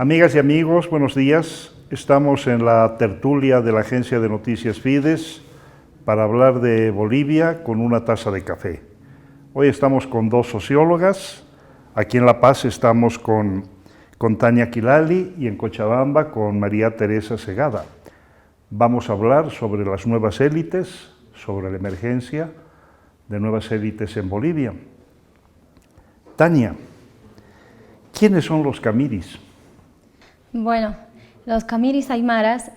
Amigas y amigos, buenos días. Estamos en la tertulia de la agencia de noticias Fides para hablar de Bolivia con una taza de café. Hoy estamos con dos sociólogas. Aquí en La Paz estamos con Tania Quilali y en Cochabamba con María Teresa Segada. Vamos a hablar sobre las nuevas élites, sobre la emergencia de nuevas élites en Bolivia. Tania, ¿quiénes son los camiris? Bueno, los camiris aymaras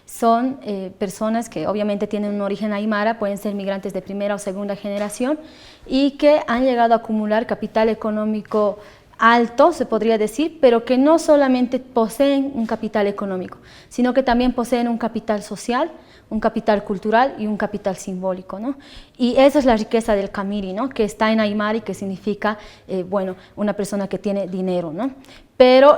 son personas que obviamente tienen un origen aymara, pueden ser migrantes de primera o segunda generación y que han llegado a acumular capital económico alto, se podría decir, pero que no solamente poseen un capital económico, sino que también poseen un capital social, un capital cultural y un capital simbólico, ¿no? Y esa es la riqueza del camiri, ¿no? Que está en aymara y que significa, bueno, una persona que tiene dinero, ¿no? Pero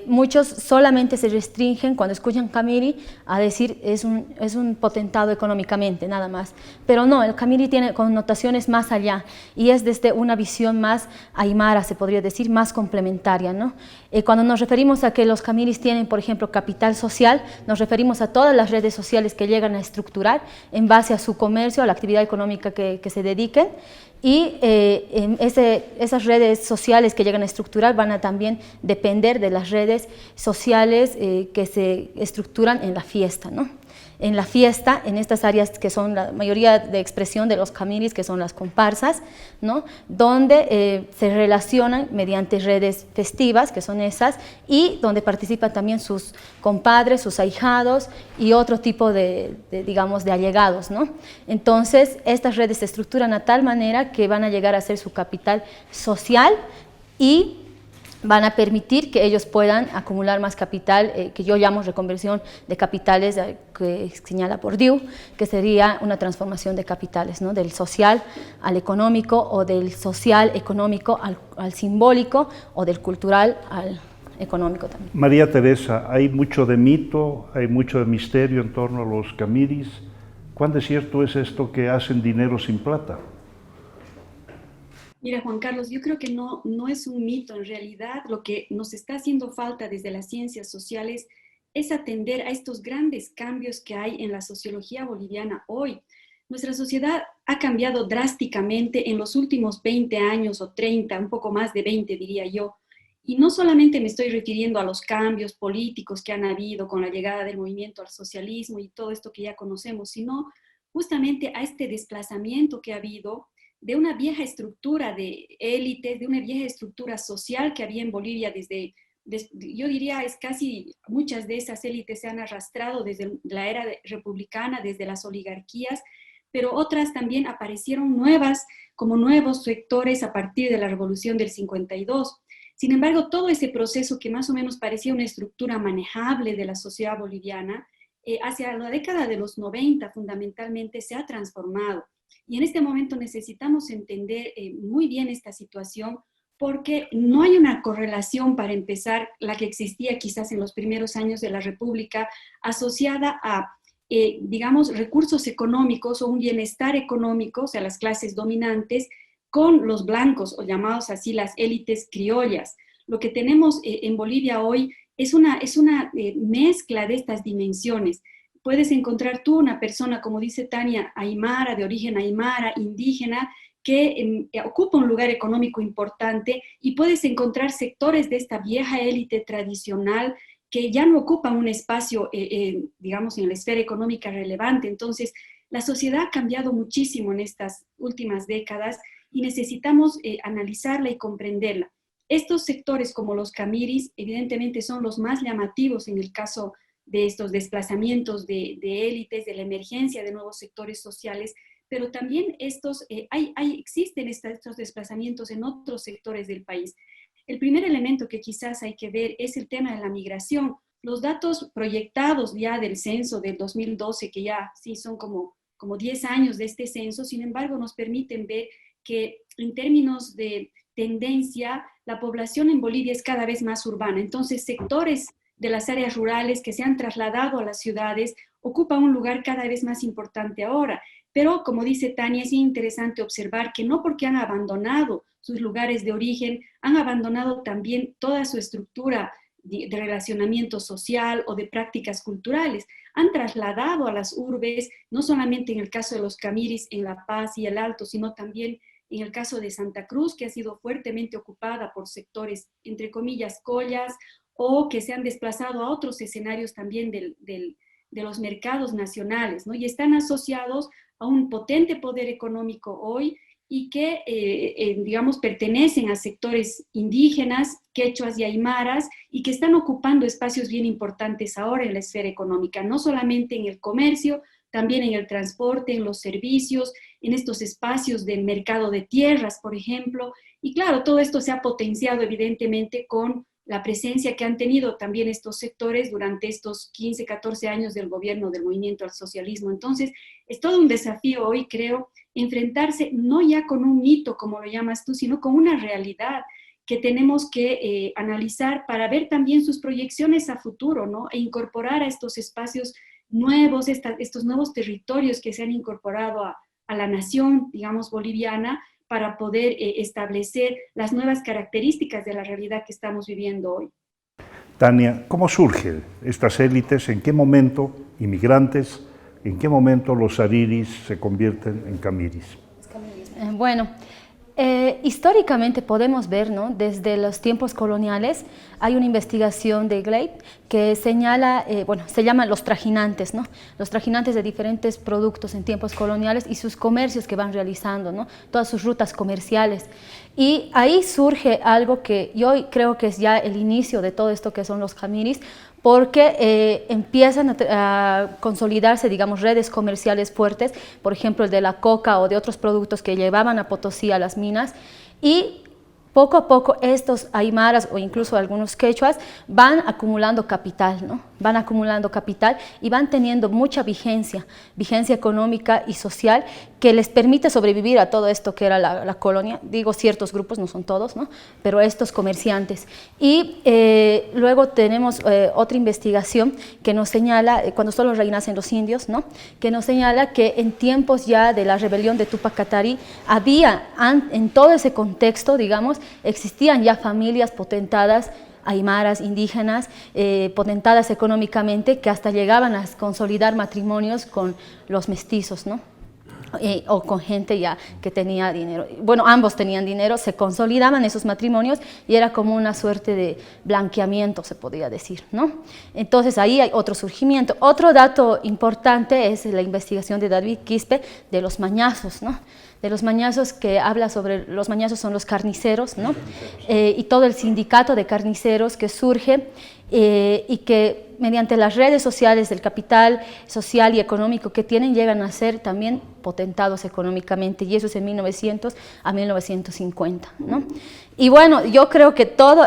muchos solamente se restringen cuando escuchan camiri a decir es un potentado económicamente, nada más. Pero no, el camiri tiene connotaciones más allá y es desde una visión más aymara, se podría decir, más complementaria, ¿no? Cuando nos referimos a que los camiris tienen, por ejemplo, capital social, nos referimos a todas las redes sociales que llegan a estructurar en base a su comercio, a la actividad económica que se dediquen. Y esas redes sociales que llegan a estructurar van a también depender de las redes sociales que se estructuran en la fiesta, ¿no? En la fiesta, en estas áreas que son la mayoría de expresión de los camiris, que son las comparsas, ¿no? Donde se relacionan mediante redes festivas, que son esas, y donde participan también sus compadres, sus ahijados y otro tipo digamos, de allegados, ¿no? Entonces, estas redes se estructuran a tal manera que van a llegar a ser su capital social y van a permitir que ellos puedan acumular más capital, que yo llamo reconversión de capitales, que señala Bourdieu, que sería una transformación de capitales, ¿no? Del social al económico, o del social económico al simbólico, o del cultural al económico también. María Teresa, hay mucho de mito, hay mucho de misterio en torno a los camiris. ¿Cuán de cierto es esto que hacen dinero sin plata? Mira, Juan Carlos, yo creo que no es un mito. En realidad, lo que nos está haciendo falta desde las ciencias sociales es atender a estos grandes cambios que hay en la sociología boliviana hoy. Nuestra sociedad ha cambiado drásticamente en los últimos 20 años o 30, un poco más de 20 diría yo. Y no solamente me estoy refiriendo a los cambios políticos que han habido con la llegada del movimiento al socialismo y todo esto que ya conocemos, sino justamente a este desplazamiento que ha habido de una vieja estructura de élites, de una vieja estructura social que había en Bolivia yo diría, es casi, muchas de esas élites se han arrastrado desde la era republicana, desde las oligarquías, pero otras también aparecieron nuevas, como nuevos sectores a partir de la revolución del 52. Sin embargo, todo ese proceso que más o menos parecía una estructura manejable de la sociedad boliviana, hacia la década de los 90 fundamentalmente se ha transformado. Y en este momento necesitamos entender muy bien esta situación porque no hay una correlación, para empezar, la que existía quizás en los primeros años de la República, asociada a, digamos, recursos económicos o un bienestar económico, o sea, las clases dominantes, con los blancos, o llamados así las élites criollas. Lo que tenemos en Bolivia hoy es una mezcla de estas dimensiones. Puedes encontrar tú una persona, como dice Tania, aymara, de origen aymara, indígena, que ocupa un lugar económico importante, y puedes encontrar sectores de esta vieja élite tradicional que ya no ocupan un espacio, digamos, en la esfera económica relevante. Entonces, la sociedad ha cambiado muchísimo en estas últimas décadas y necesitamos analizarla y comprenderla. Estos sectores, como los camiris, evidentemente son los más llamativos en el caso de estos desplazamientos de élites, de la emergencia de nuevos sectores sociales, pero también existen estos desplazamientos en otros sectores del país. El primer elemento que quizás hay que ver es el tema de la migración. Los datos proyectados ya del censo del 2012, que ya sí son como 10 años de este censo, sin embargo nos permiten ver que en términos de tendencia, la población en Bolivia es cada vez más urbana. Entonces, sectores de las áreas rurales que se han trasladado a las ciudades ocupan un lugar cada vez más importante ahora. Pero, como dice Tania, es interesante observar que no porque han abandonado sus lugares de origen, han abandonado también toda su estructura de relacionamiento social o de prácticas culturales. Han trasladado a las urbes, no solamente en el caso de los camiris en La Paz y el Alto, sino también en el caso de Santa Cruz, que ha sido fuertemente ocupada por sectores, entre comillas, collas, o que se han desplazado a otros escenarios también de los mercados nacionales, ¿no? Y están asociados a un potente poder económico hoy y que, digamos, pertenecen a sectores indígenas, quechuas y aymaras, y que están ocupando espacios bien importantes ahora en la esfera económica, no solamente en el comercio, también en el transporte, en los servicios, en estos espacios del mercado de tierras, por ejemplo. Y claro, todo esto se ha potenciado evidentemente con la presencia que han tenido también estos sectores durante estos 15, 14 años del gobierno del movimiento al socialismo. Entonces, es todo un desafío hoy, creo, enfrentarse no ya con un mito, como lo llamas tú, sino con una realidad que tenemos que analizar para ver también sus proyecciones a futuro, ¿no? E incorporar a estos espacios nuevos, estos nuevos territorios que se han incorporado a la nación, digamos, boliviana, para poder establecer las nuevas características de la realidad que estamos viviendo hoy. Tania, ¿cómo surgen estas élites? ¿En qué momento, inmigrantes, en qué momento los ariris se convierten en camiris? Bueno, históricamente podemos ver, ¿no? Desde los tiempos coloniales hay una investigación de Glade que señala, bueno, se llaman los trajinantes, ¿no? Los trajinantes de diferentes productos en tiempos coloniales y sus comercios que van realizando, ¿no? Todas sus rutas comerciales. Y ahí surge algo que yo creo que es ya el inicio de todo esto que son los camiris, porque empiezan a consolidarse, digamos, redes comerciales fuertes, por ejemplo, el de la coca o de otros productos que llevaban a Potosí a las minas, y poco a poco estos aymaras o incluso algunos quechuas van acumulando capital, ¿no? Van acumulando capital y van teniendo mucha vigencia económica y social que les permite sobrevivir a todo esto que era la colonia. Digo ciertos grupos, no son todos, ¿no? Pero estos comerciantes. Y luego tenemos otra investigación que nos señala, cuando solo reinacen los indios, ¿no? Que nos señala que en tiempos ya de la rebelión de Túpac Katari había, en todo ese contexto, digamos, existían ya familias potentadas, aymaras, indígenas, potentadas económicamente, que hasta llegaban a consolidar matrimonios con los mestizos, ¿no? O con gente ya que tenía dinero. Bueno, ambos tenían dinero, se consolidaban esos matrimonios y era como una suerte de blanqueamiento, se podría decir, ¿no? Entonces ahí hay otro surgimiento. Otro dato importante es la investigación de David Quispe de los mañazos, ¿no? De los mañazos, que habla sobre, los mañazos son los carniceros, ¿no? Y todo el sindicato de carniceros que surge y que mediante las redes sociales del capital social y económico que tienen, llegan a ser también potentados económicamente, y eso es en 1900 a 1950, ¿no? Y bueno, yo creo que todo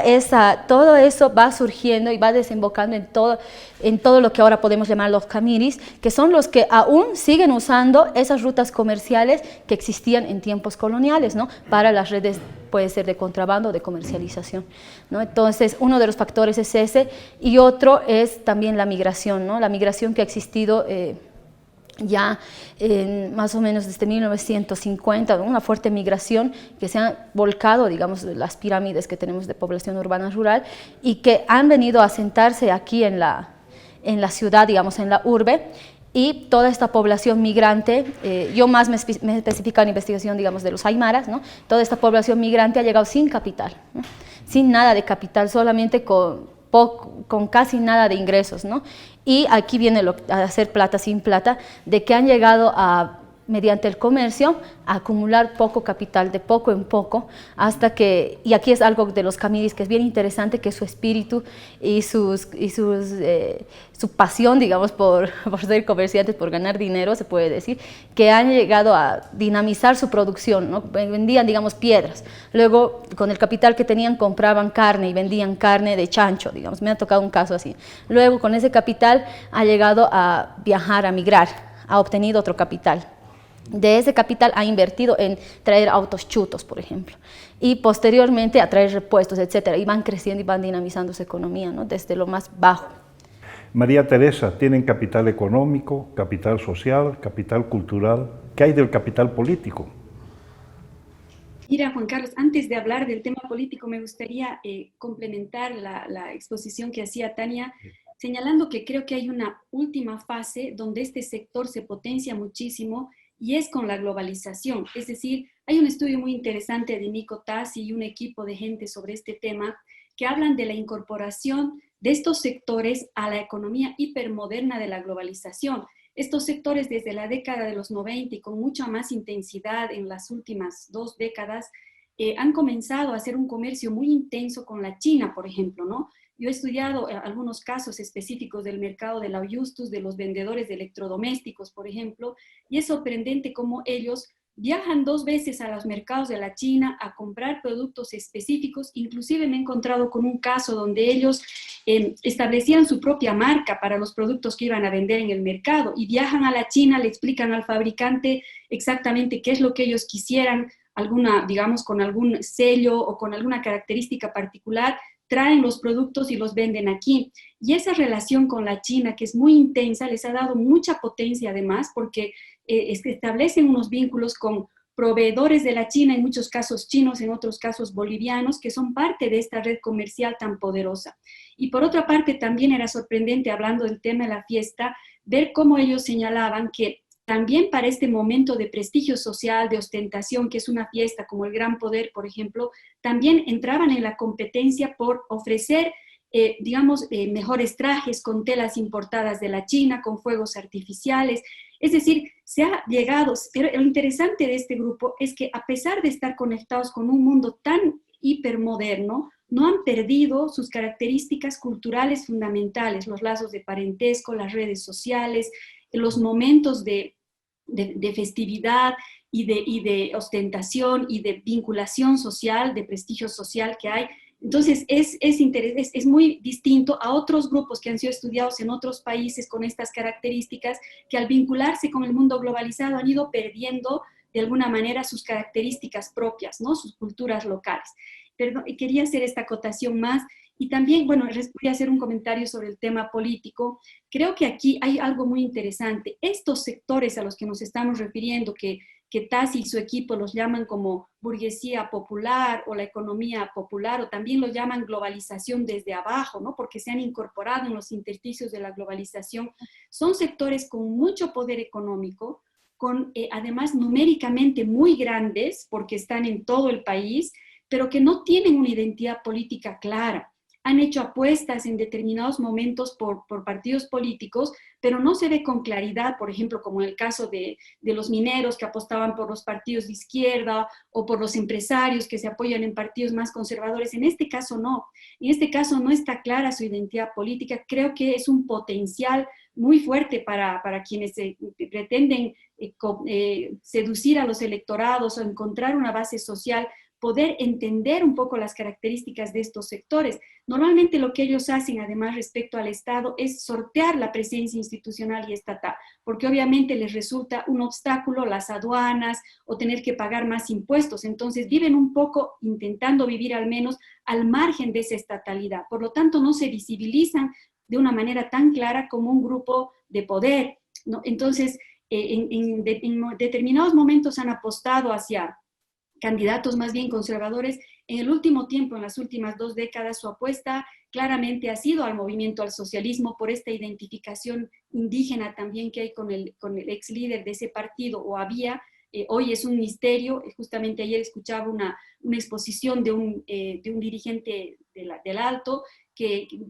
eso va surgiendo y va desembocando en todo lo que ahora podemos llamar los camiris, que son los que aún siguen usando esas rutas comerciales que existían en tiempos coloniales, ¿no? Para las redes, puede ser de contrabando o de comercialización, ¿no? Entonces, uno de los factores es ese, y otro es también la migración, ¿no? La migración que ha existido ya más o menos desde 1950, una fuerte migración que se ha volcado, digamos, las pirámides que tenemos de población urbana rural, y que han venido a sentarse aquí en la ciudad, digamos, en la urbe. Y toda esta población migrante, yo más me he especificado en investigación, digamos, de los aymaras, ¿no? Toda esta población migrante ha llegado sin capital, ¿no? Sin nada de capital, solamente con casi nada de ingresos, ¿no? Y aquí viene a hacer plata sin plata, de que han llegado mediante el comercio, a acumular poco capital, de poco en poco, hasta que, y aquí es algo de los camiris que es bien interesante, que su espíritu y su pasión, digamos, por ser comerciantes, por ganar dinero, se puede decir, que han llegado a dinamizar su producción, ¿no? Vendían, digamos, piedras, luego con el capital que tenían compraban carne y vendían carne de chancho, digamos, me ha tocado un caso así. Luego con ese capital ha llegado a viajar, a migrar, ha obtenido otro capital. De ese capital ha invertido en traer autos chutos, por ejemplo, y posteriormente a traer repuestos, etcétera, y van creciendo y van dinamizando su economía, ¿no? Desde lo más bajo. María Teresa, ¿tienen capital económico, capital social, capital cultural? ¿Qué hay del capital político? Mira, Juan Carlos, antes de hablar del tema político, me gustaría complementar la exposición que hacía Tania, señalando que creo que hay una última fase donde este sector se potencia muchísimo y es con la globalización. Es decir, hay un estudio muy interesante de Nico Tassi y un equipo de gente sobre este tema que hablan de la incorporación de estos sectores a la economía hipermoderna de la globalización. Estos sectores desde la década de los 90 y con mucha más intensidad en las últimas 2 décadas, han comenzado a hacer un comercio muy intenso con la China, por ejemplo, ¿no? Yo he estudiado algunos casos específicos del mercado de la Justus, de los vendedores de electrodomésticos, por ejemplo, y es sorprendente cómo ellos viajan 2 veces a los mercados de la China a comprar productos específicos. Inclusive me he encontrado con un caso donde ellos establecían su propia marca para los productos que iban a vender en el mercado y viajan a la China, le explican al fabricante exactamente qué es lo que ellos quisieran, alguna, digamos, con algún sello o con alguna característica particular, traen los productos y los venden aquí. Y esa relación con la China, que es muy intensa, les ha dado mucha potencia además, porque establecen unos vínculos con proveedores de la China, en muchos casos chinos, en otros casos bolivianos, que son parte de esta red comercial tan poderosa. Y por otra parte, también era sorprendente, hablando del tema de la fiesta, ver cómo ellos señalaban que también para este momento de prestigio social, de ostentación, que es una fiesta como el Gran Poder, por ejemplo, también entraban en la competencia por ofrecer, digamos, mejores trajes con telas importadas de la China, con fuegos artificiales. Es decir, se ha llegado, pero lo interesante de este grupo es que a pesar de estar conectados con un mundo tan hipermoderno, no han perdido sus características culturales fundamentales, los lazos de parentesco, las redes sociales, los momentos de festividad y de ostentación y de vinculación social, de prestigio social que hay. Entonces, es muy distinto a otros grupos que han sido estudiados en otros países con estas características, que al vincularse con el mundo globalizado han ido perdiendo de alguna manera sus características propias, ¿no? Sus culturas locales. Perdón, quería hacer esta acotación más. Y también, bueno, voy a hacer un comentario sobre el tema político. Creo que aquí hay algo muy interesante. Estos sectores a los que nos estamos refiriendo, que Tassi y su equipo los llaman como burguesía popular o la economía popular, o también lo llaman globalización desde abajo, ¿no? Porque se han incorporado en los intersticios de la globalización, son sectores con mucho poder económico, con además numéricamente muy grandes, porque están en todo el país, pero que no tienen una identidad política clara. Han hecho apuestas en determinados momentos por partidos políticos, pero no se ve con claridad, por ejemplo, como en el caso de los mineros que apostaban por los partidos de izquierda o por los empresarios que se apoyan en partidos más conservadores. En este caso no. En este caso no está clara su identidad política. Creo que es un potencial muy fuerte para quienes pretenden seducir a los electorados o encontrar una base social, poder entender un poco las características de estos sectores. Normalmente lo que ellos hacen, además, respecto al Estado, es sortear la presencia institucional y estatal, porque obviamente les resulta un obstáculo las aduanas o tener que pagar más impuestos. Entonces viven un poco intentando vivir al menos al margen de esa estatalidad. Por lo tanto, no se visibilizan de una manera tan clara como un grupo de poder, ¿no? Entonces, en determinados momentos han apostado hacia candidatos más bien conservadores. En el último tiempo, en las últimas 2 décadas, su apuesta claramente ha sido al movimiento al socialismo por esta identificación indígena también que hay con el ex líder de ese partido, o había. Hoy es un misterio. Justamente ayer escuchaba una exposición de un dirigente del Alto,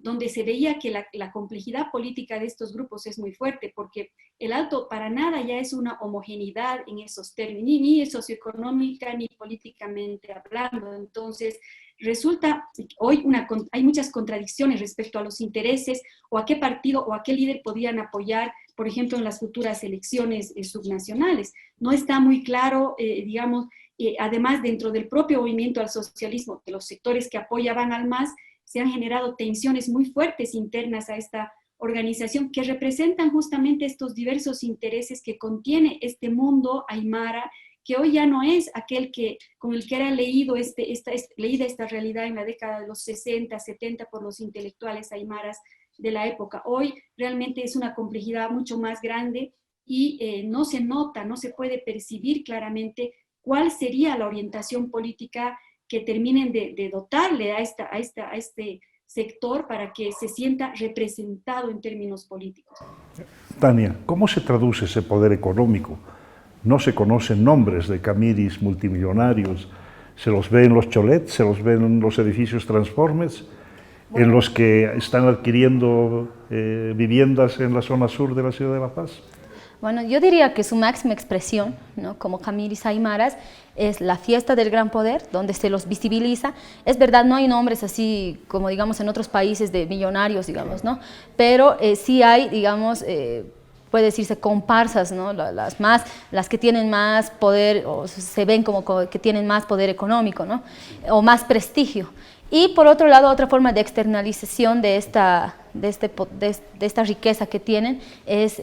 donde se veía que la complejidad política de estos grupos es muy fuerte, porque el Alto para nada ya es una homogeneidad en esos términos, ni socioeconómica ni políticamente hablando. Entonces, resulta hoy hay muchas contradicciones respecto a los intereses o a qué partido o a qué líder podían apoyar, por ejemplo, en las futuras elecciones subnacionales. No está muy claro, digamos, además dentro del propio movimiento al socialismo, de los sectores que apoyaban al MAS, se han generado tensiones muy fuertes internas a esta organización que representan justamente estos diversos intereses que contiene este mundo aymara, que hoy ya no es aquel con el que era leída esta realidad en la década de los 60, 70 por los intelectuales aymaras de la época. Hoy realmente es una complejidad mucho más grande y no se nota, no se puede percibir claramente ¿cuál sería la orientación política que terminen de dotarle a este sector para que se sienta representado en términos políticos? Tania, ¿cómo se traduce ese poder económico? No se conocen nombres de camiris multimillonarios, se los ve en los cholets, se los ve en los edificios transformes, en los que están adquiriendo viviendas en la zona sur de la ciudad de La Paz. Bueno, yo diría que su máxima expresión, ¿no?, como camiris aymaras, es la fiesta del gran poder, donde se los visibiliza. Es verdad, no hay nombres así como, digamos, en otros países de millonarios, digamos, ¿no? Pero sí hay, digamos, puede decirse comparsas, ¿no? Las que tienen más poder, o se ven como que tienen más poder económico, ¿no?, o más prestigio. Y por otro lado, otra forma de externalización de esta riqueza que tienen es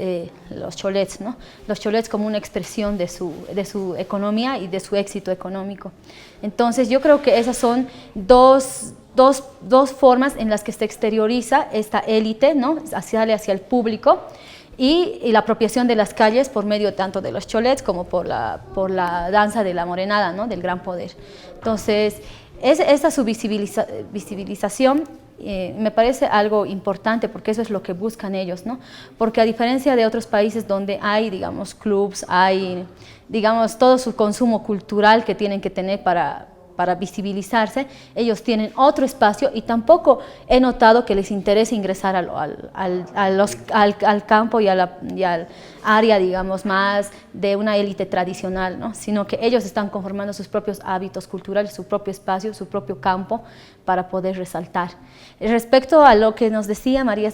los cholets, ¿no? Los cholets como una expresión de su economía y de su éxito económico. Entonces yo creo que esas son dos formas en las que se exterioriza esta élite, ¿no?, sale hacia el público, y la apropiación de las calles por medio tanto de los cholets como por la danza de la morenada, ¿no?, del gran poder. Entonces, esa su visibilización me parece algo importante, porque eso es lo que buscan ellos, ¿no? Porque a diferencia de otros países donde hay, digamos, clubs, hay, digamos, todo su consumo cultural que tienen que tener para visibilizarse, ellos tienen otro espacio, y tampoco he notado que les interese ingresar al campo y al área, digamos, más de una élite tradicional, ¿no?, sino que ellos están conformando sus propios hábitos culturales, su propio espacio, su propio campo, para poder resaltar. Respecto a lo que nos decía María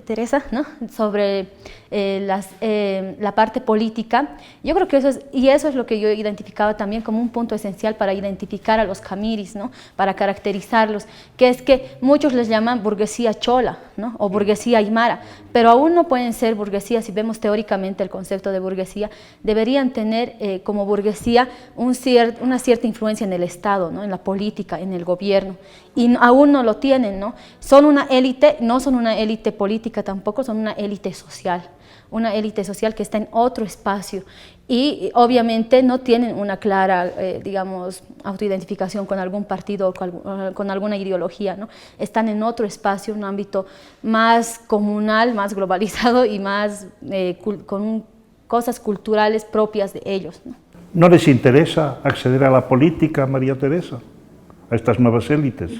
Teresa, ¿no?, sobre la parte política, yo creo que eso es lo que yo identificaba también como un punto esencial para identificar a los camiris, ¿no?, para caracterizarlos, que es que muchos les llaman burguesía chola, ¿no?, o burguesía aymara, pero aún no pueden ser burguesía. Si vemos teóricamente el concepto de burguesía, deberían tener como burguesía una cierta influencia en el Estado, ¿no?, en la política, en el gobierno, y aún no lo tienen, ¿no? Son una élite, no son una élite política tampoco, son una élite social que está en otro espacio, y obviamente no tienen una clara, digamos, autoidentificación con algún partido o con alguna ideología, ¿no? Están en otro espacio, un ámbito más comunal, más globalizado y más con cosas culturales propias de ellos, ¿no? ¿No les interesa acceder a la política, María Teresa, a estas nuevas élites?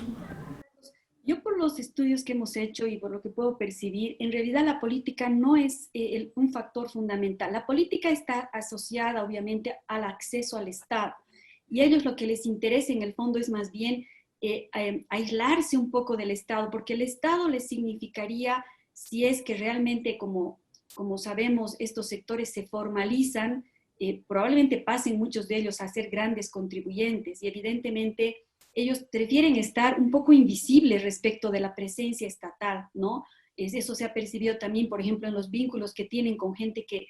Yo, por los estudios que hemos hecho y por lo que puedo percibir, en realidad la política no es un factor fundamental. La política está asociada, obviamente, al acceso al Estado, y a ellos lo que les interesa en el fondo es más bien aislarse un poco del Estado, porque el Estado les significaría, si es que realmente, como sabemos, estos sectores se formalizan, probablemente pasen muchos de ellos a ser grandes contribuyentes, y evidentemente ellos prefieren estar un poco invisibles respecto de la presencia estatal, ¿no? Eso se ha percibido también, por ejemplo, en los vínculos que tienen con gente que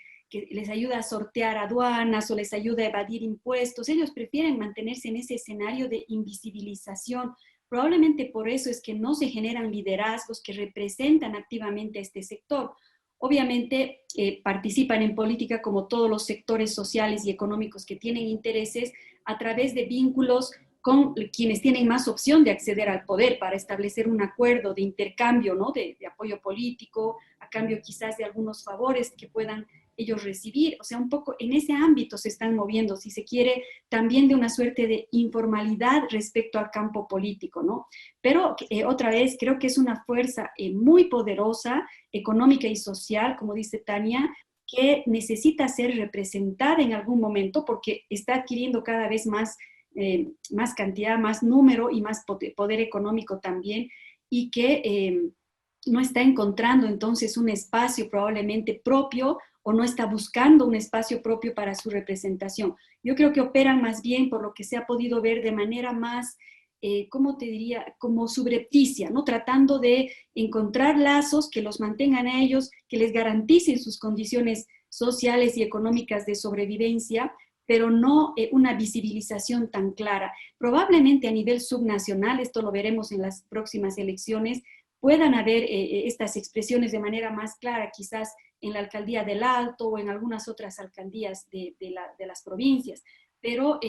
les ayuda a sortear aduanas o les ayuda a evadir impuestos. Ellos prefieren mantenerse en ese escenario de invisibilización. Probablemente por eso es que no se generan liderazgos que representan activamente a este sector. Obviamente participan en política como todos los sectores sociales y económicos que tienen intereses a través de vínculos con quienes tienen más opción de acceder al poder para establecer un acuerdo de intercambio, ¿no?, de apoyo político, a cambio quizás de algunos favores que puedan ellos recibir. O sea, un poco en ese ámbito se están moviendo, si se quiere, también de una suerte de informalidad respecto al campo político, ¿no? Pero otra vez, creo que es una fuerza muy poderosa, económica y social, como dice Tania, que necesita ser representada en algún momento porque está adquiriendo cada vez más cantidad, más número y más poder económico también, y que no está encontrando entonces un espacio probablemente propio, o no está buscando un espacio propio para su representación. Yo creo que operan más bien, por lo que se ha podido ver, de manera más, ¿cómo te diría?, como subrepticia, ¿no?, tratando de encontrar lazos que los mantengan a ellos, que les garanticen sus condiciones sociales y económicas de sobrevivencia, pero no una visibilización tan clara. Probablemente a nivel subnacional, esto lo veremos en las próximas elecciones, puedan haber estas expresiones de manera más clara, quizás en la alcaldía del Alto o en algunas otras alcaldías de las provincias. pero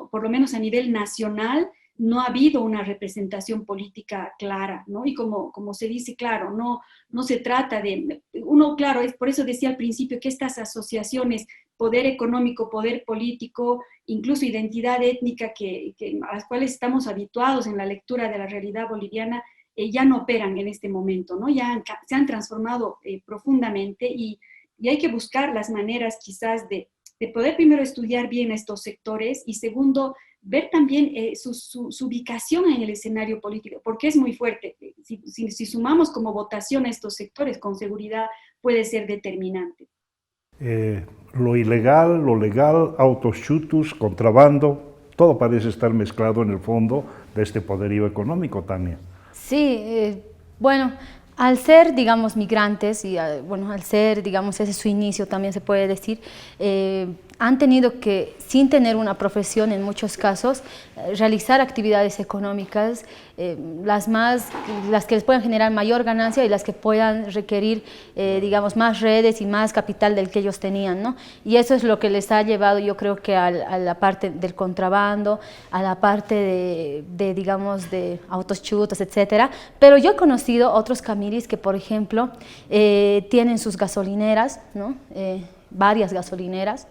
por lo menos a nivel nacional, no ha habido una representación política clara, ¿no? Y como se dice, claro, no se trata de, uno, claro, es por eso decía al principio que estas asociaciones, poder económico, poder político, incluso identidad étnica, a las cuales estamos habituados en la lectura de la realidad boliviana, ya no operan en este momento, ¿no? Se han transformado profundamente y hay que buscar las maneras quizás de poder primero estudiar bien estos sectores y segundo, ver también su ubicación en el escenario político, porque es muy fuerte. Si sumamos como votación a estos sectores, con seguridad puede ser determinante. Lo ilegal, lo legal, autos chutos, contrabando, todo parece estar mezclado en el fondo de este poderío económico, Tania. Sí, bueno, al ser, digamos, migrantes y, bueno, al ser, digamos, ese es su inicio, también se puede decir, han tenido que, sin tener una profesión en muchos casos, realizar actividades económicas, las que les puedan generar mayor ganancia y las que puedan requerir, digamos, más redes y más capital del que ellos tenían, ¿no? Y eso es lo que les ha llevado, yo creo que a la parte del contrabando, a la parte digamos, de autos chutos, etcétera. Pero yo he conocido otros camiris que, por ejemplo, tienen sus gasolineras, ¿no? Varias gasolineras.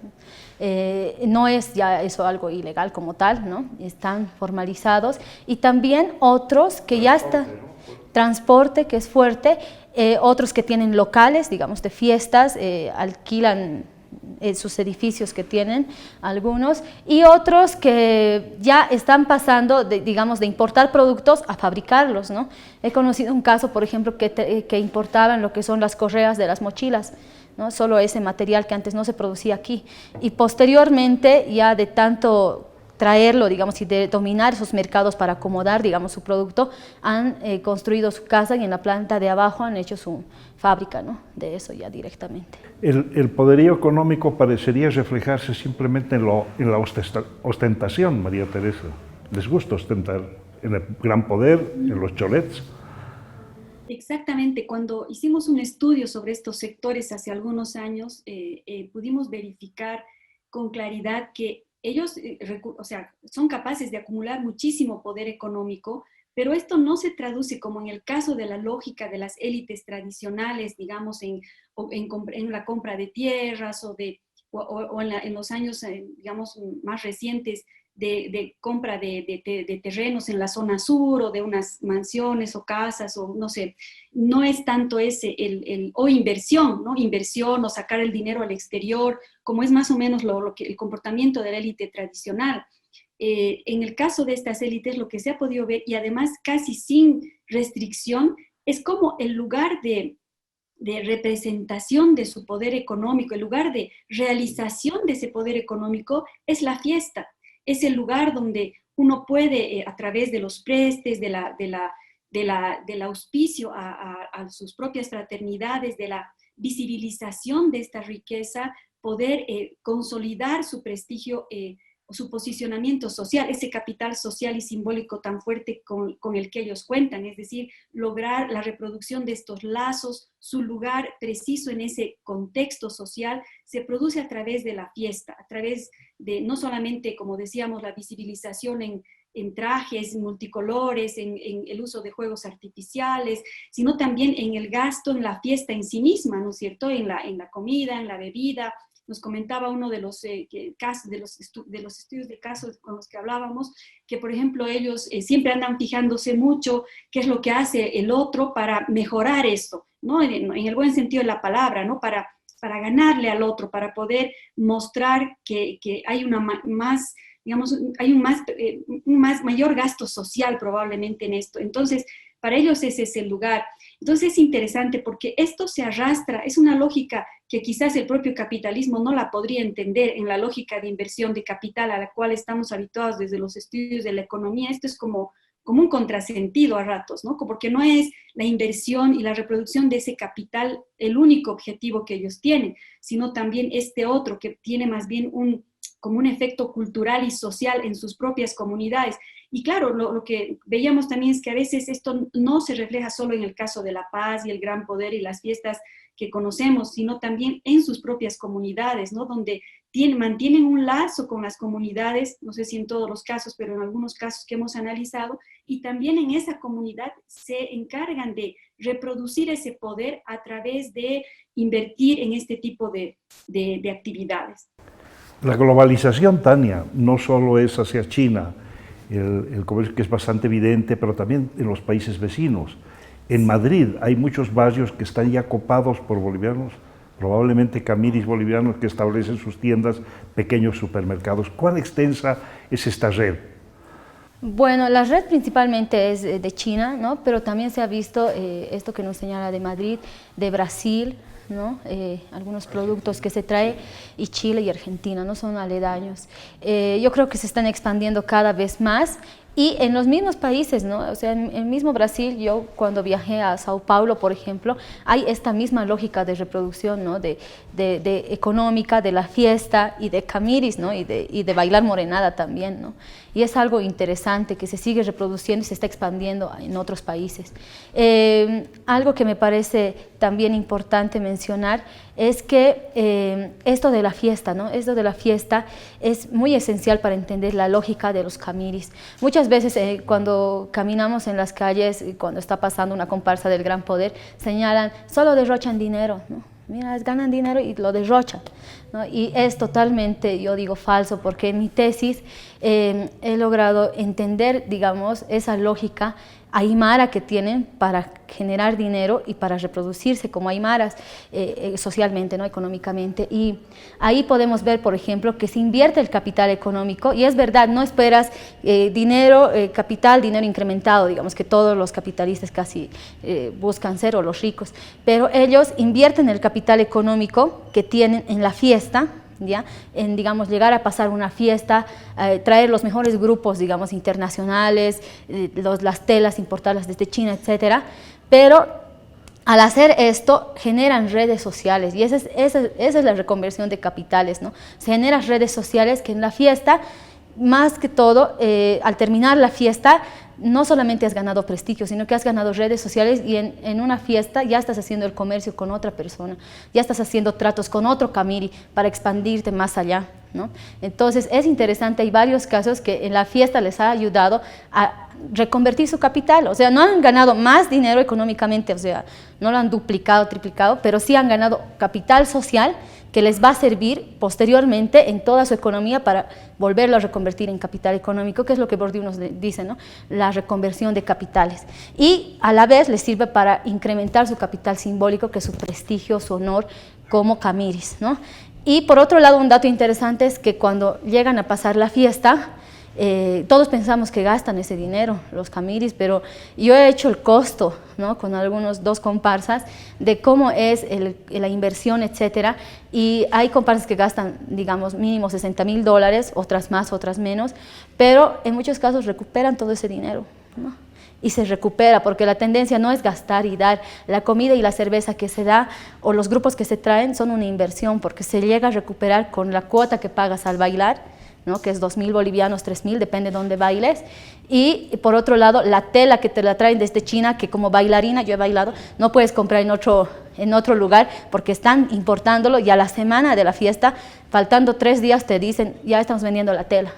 No es ya eso algo ilegal como tal, ¿no? Están formalizados. Y también otros que ya están, transporte, que es fuerte, otros que tienen locales, digamos, de fiestas, alquilan sus edificios que tienen algunos, y otros que ya están pasando, digamos, de importar productos a fabricarlos, ¿no? He conocido un caso, por ejemplo, que importaban lo que son las correas de las mochilas, ¿no? Solo ese material que antes no se producía aquí, y posteriormente ya de tanto traerlo, digamos, y de dominar esos mercados para acomodar, digamos, su producto, han construido su casa y en la planta de abajo han hecho su fábrica, ¿no? De eso ya directamente. El poderío económico parecería reflejarse simplemente en la ostentación, María Teresa. Les gusta ostentar en el gran poder, en los cholets. Exactamente, cuando hicimos un estudio sobre estos sectores hace algunos años, pudimos verificar con claridad que ellos, o sea, son capaces de acumular muchísimo poder económico, pero esto no se traduce como en el caso de la lógica de las élites tradicionales, digamos, en la compra de tierras o en los años, digamos, más recientes de compra de terrenos en la zona sur o de unas mansiones o casas o no sé, no es tanto ese o inversión, ¿no? Inversión o sacar el dinero al exterior, como es más o menos el comportamiento de la élite tradicional. En el caso de estas élites, lo que se ha podido ver, y además casi sin restricción, es como el lugar de representación de su poder económico, el lugar de realización de ese poder económico es la fiesta. Es el lugar donde uno puede, a través de los prestes, del auspicio a sus propias fraternidades, de la visibilización de esta riqueza, poder consolidar su prestigio o su posicionamiento social, ese capital social y simbólico tan fuerte con el que ellos cuentan, es decir, lograr la reproducción de estos lazos, su lugar preciso en ese contexto social, se produce a través de la fiesta, a través de no solamente, como decíamos, la visibilización en trajes multicolores, en el uso de juegos artificiales, sino también en el gasto, en la fiesta en sí misma, ¿no es cierto? En la comida, en la bebida. Nos comentaba uno de los casos, de los estudios de casos con los que hablábamos, que por ejemplo ellos siempre andan fijándose mucho qué es lo que hace el otro para mejorar esto, ¿no? En el buen sentido de la palabra, ¿no? Para ganarle al otro, para poder mostrar que hay una más, digamos, hay un mayor gasto social probablemente en esto. Entonces, para ellos ese es el lugar. Entonces es interesante porque esto se arrastra, es una lógica que quizás el propio capitalismo no la podría entender en la lógica de inversión de capital a la cual estamos habituados desde los estudios de la economía. Esto es como un contrasentido a ratos, ¿no? Porque no es la inversión y la reproducción de ese capital el único objetivo que ellos tienen, sino también este otro que tiene más bien como un efecto cultural y social en sus propias comunidades. Y claro, lo que veíamos también es que a veces esto no se refleja solo en el caso de La Paz y el Gran Poder y las fiestas que conocemos, sino también en sus propias comunidades, ¿no? Donde mantienen un lazo con las comunidades, no sé si en todos los casos, pero en algunos casos que hemos analizado, y también en esa comunidad se encargan de reproducir ese poder a través de invertir en este tipo de actividades. La globalización, Tania, no solo es hacia China, el comercio que es bastante evidente, pero también en los países vecinos. En Madrid hay muchos barrios que están ya copados por bolivianos, probablemente camiris bolivianos que establecen sus tiendas, pequeños supermercados. ¿Cuán extensa es esta red? Bueno, la red principalmente es de China, ¿no? Pero también se ha visto esto que nos señala de Madrid, de Brasil, ¿no? Algunos productos que se trae, y Chile y Argentina, no son aledaños. Yo creo que se están expandiendo cada vez más. Y en los mismos países, ¿no? O sea, en el mismo Brasil, yo cuando viajé a Sao Paulo, por ejemplo, hay esta misma lógica de reproducción, ¿no? De económica, de la fiesta y de camiris, ¿no? Y de bailar morenada también, ¿no? Y es algo interesante que se sigue reproduciendo y se está expandiendo en otros países. Algo que me parece también importante mencionar es que esto de la fiesta, ¿no? Esto de la fiesta es muy esencial para entender la lógica de los camiris. Muchas veces cuando caminamos en las calles, cuando está pasando una comparsa del Gran Poder, señalan, solo derrochan dinero, ¿no? Mira, ganan dinero y lo derrochan, ¿no? Y es totalmente, yo digo, falso, porque en mi tesis he logrado entender, digamos, esa lógica aymara que tienen para generar dinero y para reproducirse como aymaras socialmente, ¿no? Económicamente. Y ahí podemos ver, por ejemplo, que se invierte el capital económico, y es verdad, no esperas dinero, capital, dinero incrementado, digamos que todos los capitalistas casi buscan ser, o los ricos, pero ellos invierten el capital económico que tienen en la fiesta, ¿ya? En, digamos, llegar a pasar una fiesta, traer los mejores grupos, digamos, internacionales, las telas, importarlas desde China, etcétera, pero al hacer esto generan redes sociales, y esa es la reconversión de capitales, ¿no? Se generan redes sociales que en la fiesta, más que todo, al terminar la fiesta, no solamente has ganado prestigio, sino que has ganado redes sociales, y en una fiesta ya estás haciendo el comercio con otra persona, ya estás haciendo tratos con otro camiri para expandirte más allá, ¿no? Entonces es interesante, hay varios casos que en la fiesta les ha ayudado a reconvertir su capital, o sea, no han ganado más dinero económicamente, o sea, no lo han duplicado, triplicado, pero sí han ganado capital social que les va a servir posteriormente en toda su economía para volverlo a reconvertir en capital económico, que es lo que Bourdieu nos dice, ¿no? La reconversión de capitales. Y a la vez les sirve para incrementar su capital simbólico, que es su prestigio, su honor como camiris, ¿no? Y por otro lado, un dato interesante es que cuando llegan a pasar la fiesta, todos pensamos que gastan ese dinero, los camiris, pero yo he hecho el costo, ¿no? Con algunos 2 comparsas de cómo es la inversión, etcétera, y hay comparsas que gastan, digamos, mínimo $60,000, otras más, otras menos, pero en muchos casos recuperan todo ese dinero, ¿no? Y se recupera, porque la tendencia no es gastar y dar. La comida y la cerveza que se da, o los grupos que se traen, son una inversión, porque se llega a recuperar con la cuota que pagas al bailar, ¿no? Que es 2.000 bolivianos, 3.000, depende de dónde bailes. Y por otro lado, la tela que te la traen desde China, que como bailarina, yo he bailado, no puedes comprar en otro lugar, porque están importándolo, y a la semana de la fiesta, faltando 3 días, te dicen, ya estamos vendiendo la tela.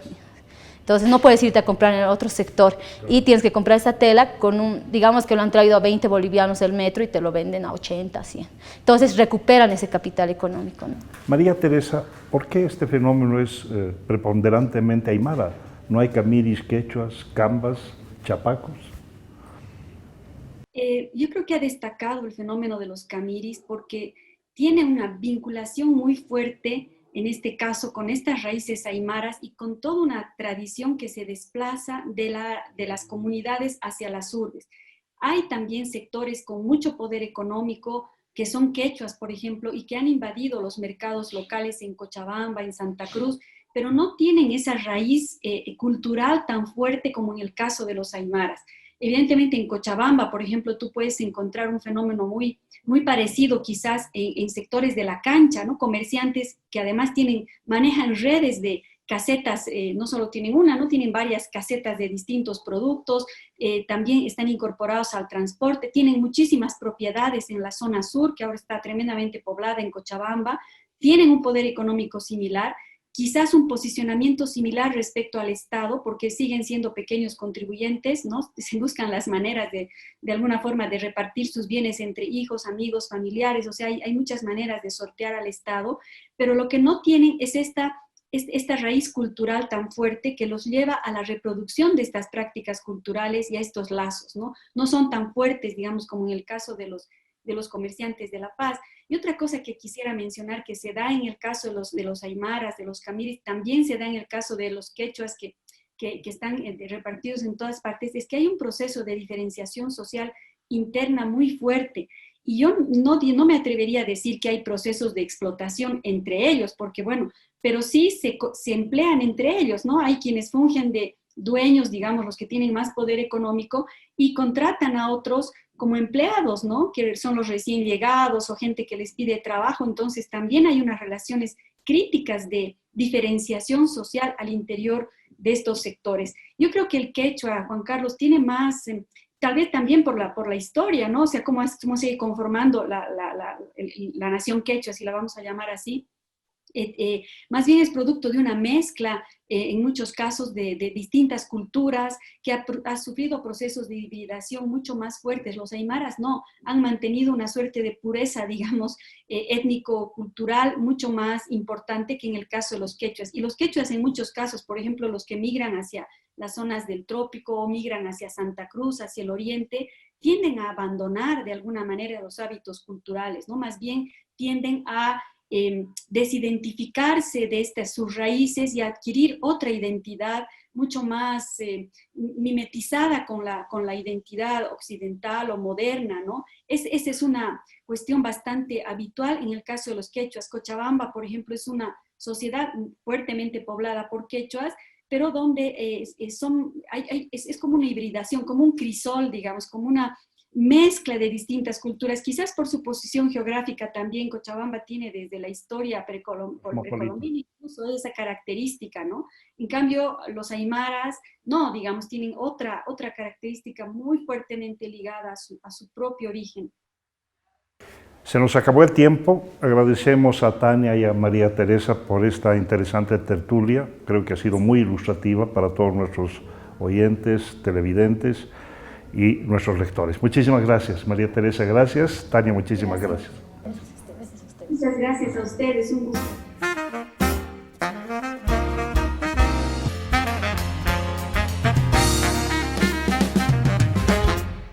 Entonces no puedes irte a comprar en otro sector, y tienes que comprar esa tela con digamos que lo han traído a 20 bolivianos el metro y te lo venden a 80, 100. Entonces recuperan ese capital económico, ¿no? María Teresa, ¿por qué este fenómeno es preponderantemente aymara? ¿No hay camiris, quechuas, cambas, chapacos? Yo creo que ha destacado el fenómeno de los camiris porque tiene una vinculación muy fuerte, en este caso, con estas raíces aymaras y con toda una tradición que se desplaza de las comunidades hacia las urbes. Hay también sectores con mucho poder económico, que son quechuas, por ejemplo, y que han invadido los mercados locales en Cochabamba, en Santa Cruz, pero no tienen esa raíz cultural tan fuerte como en el caso de los aymaras. Evidentemente en Cochabamba, por ejemplo, tú puedes encontrar un fenómeno muy parecido quizás en sectores de la cancha, ¿no? Comerciantes que además manejan redes de casetas, no solo tienen una, no tienen varias casetas de distintos productos, también están incorporados al transporte, tienen muchísimas propiedades en la zona sur, que ahora está tremendamente poblada en Cochabamba, tienen un poder económico similar, quizás un posicionamiento similar respecto al Estado, porque siguen siendo pequeños contribuyentes, ¿no? Se buscan las maneras de alguna forma de repartir sus bienes entre hijos, amigos, familiares, o sea, hay muchas maneras de sortear al Estado, pero lo que no tienen es esta raíz cultural tan fuerte que los lleva a la reproducción de estas prácticas culturales y a estos lazos, ¿no? No son tan fuertes, digamos, como en el caso de los comerciantes de La Paz. Y otra cosa que quisiera mencionar que se da en el caso de los aymaras, de los camiris, también se da en el caso de los quechuas que están repartidos en todas partes, es que hay un proceso de diferenciación social interna muy fuerte. Y yo no me atrevería a decir que hay procesos de explotación entre ellos, porque bueno, pero sí se emplean entre ellos, ¿no? Hay quienes fungen de dueños, digamos, los que tienen más poder económico y contratan a otros como empleados, ¿no? Que son los recién llegados o gente que les pide trabajo. Entonces también hay unas relaciones críticas de diferenciación social al interior de estos sectores. Yo creo que el quechua, Juan Carlos, tiene más, tal vez también por la historia, ¿no? O sea, cómo sigue conformando la nación quechua, si la vamos a llamar así. Más bien es producto de una mezcla, en muchos casos, de distintas culturas, que ha sufrido procesos de hibridación mucho más fuertes. Los aymaras no, han mantenido una suerte de pureza, digamos, étnico-cultural mucho más importante que en el caso de los quechuas. Y los quechuas en muchos casos, por ejemplo, los que migran hacia las zonas del trópico o migran hacia Santa Cruz, hacia el oriente, tienden a abandonar de alguna manera los hábitos culturales, ¿no? Más bien tienden a desidentificarse de sus raíces y adquirir otra identidad mucho más mimetizada con la identidad occidental o moderna, ¿no? Esa es una cuestión bastante habitual en el caso de los quechuas. Cochabamba, por ejemplo, es una sociedad fuertemente poblada por quechuas, pero donde es como una hibridación, como un crisol, digamos, como una mezcla de distintas culturas, quizás por su posición geográfica también. Cochabamba tiene desde la historia precolombina incluso esa característica, ¿no? En cambio, los aymaras, no, digamos, tienen otra característica muy fuertemente ligada a su propio origen. Se nos acabó el tiempo, agradecemos a Tania y a María Teresa por esta interesante tertulia, creo que ha sido muy ilustrativa para todos nuestros oyentes, televidentes y nuestros lectores. Muchísimas gracias, María Teresa, gracias. Tania, muchísimas gracias. Muchas gracias a ustedes, un gusto.